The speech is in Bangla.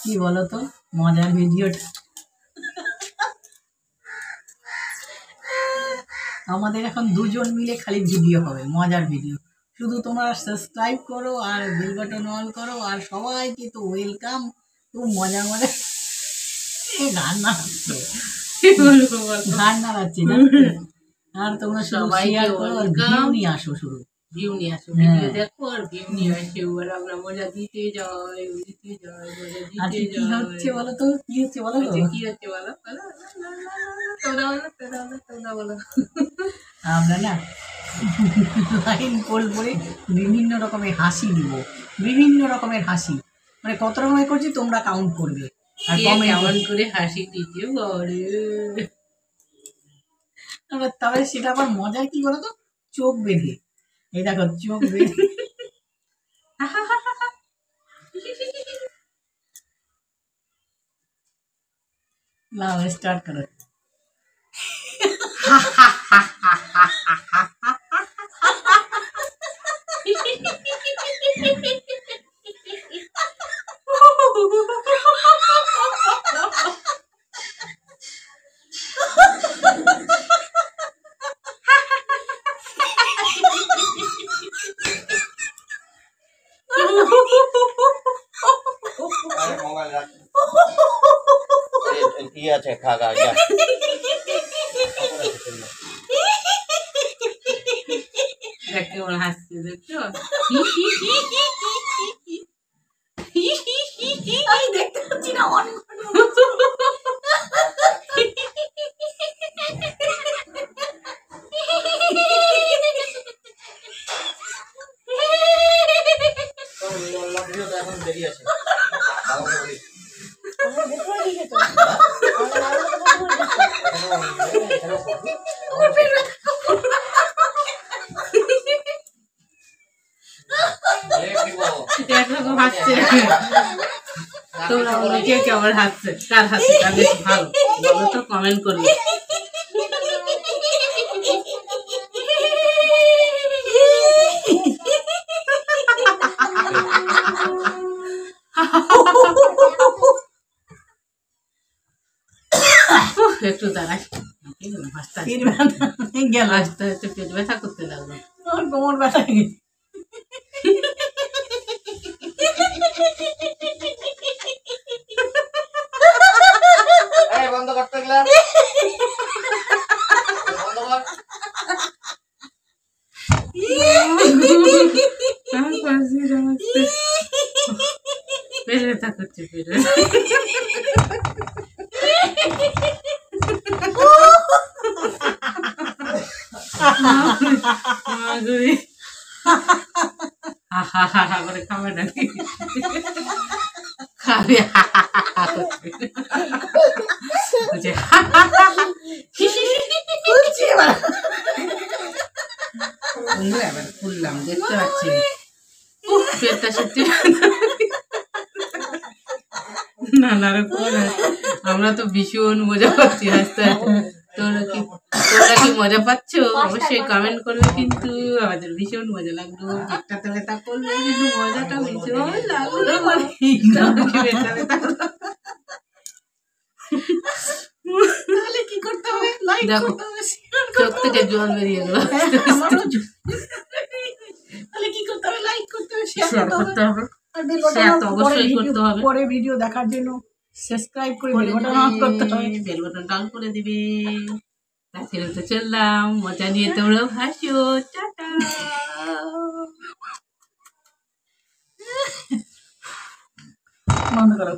কি বলো তো মজার ভিডিওটা আমাদের এখন দুজন মিলে খালি ভিডিও হবে, মজার ভিডিও। শুধু তোমরা সাবস্ক্রাইব করো আর বেল বাটন অন করো, আর সবাইকে তো ওয়েলকাম। খুব মজা মজা গান নাড়াচ্ছে, গান নাড়াচ্ছে আর তোমরা সবাই ভিউ নিয়ে আসো, শুরু ভিউ নিয়ে আসো, ভিডিও দেখো আর ভিউ নিয়ে আসো, আর আমরা মজা দিতে যাই, দিতে যাই, মজা দিতে কি হচ্ছে বলো তো, কি হচ্ছে বলো তো, কি হচ্ছে বলো, তোমরা বলো, তোমরা বলো। আমরা না লাইন কোল করে বিভিন্ন রকমের হাসি দিব, বিভিন্ন রকমের হাসি, মানে কত রকমের করছি তোমরা কাউন্ট করবে আর কেমন করে হাসি দিচ্ছে বলে। তবে সেটা আবার মজা কি বলো তো, চোখ বেঁধে, এই দেখো চোখ বেঁধে লাও স্টার্ট করো। আছে খাগা যা কেমন হাসছে দেখছো, আমি দেখতে পাচ্ছি না, অন এখন দেরি আছে হাসছে। তোমরা বলো কে কেমন হাসছে, কার হাসছে কার বেশি ভালো বলো তো, কমেন্ট করবে। একটু দাঁড়াই, গেল আসতে হচ্ছে, পেট ব্যথা করতে লাগলো, কোমর ব্যথা গেছে। বন্ধ করতে গেলাম, বন্ধ কর। পেট ব্যথা করছে, পেট করে খাবে নাকি, খাবে এবার খুললাম, দেখতে পাচ্ছি পেটটা সত্যি না না আমরা তো ভীষণ মজা পাচ্ছি হাসতে হাসতে। তোমরা কি মজা পাচ্ছ অবশ্যই কমেন্ট করবে, কিন্তু আমাদের ভীষণ মজা লাগলো, পেটটা তো ব্যথা করলো কিন্তু মজাটা ভীষণ লাগলো, কি করতে হবে, দেখো চোখ থেকে জল বেরিয়ে গেল। তাহলে কি করতে হবে, লাইক করতে হবে, শেয়ার করতে হবে, শেয়ার তো অবশ্যই করতে হবে, পরে ভিডিও দেখার জন্য সাবস্ক্রাইব করে বেল বাটন অন করতে হবে, বেল বাটন অন করে দিবে। তাহলে তো চললাম, মজা নিয়ে তোমরাও হাসো, টাটা। বন্ধ করো।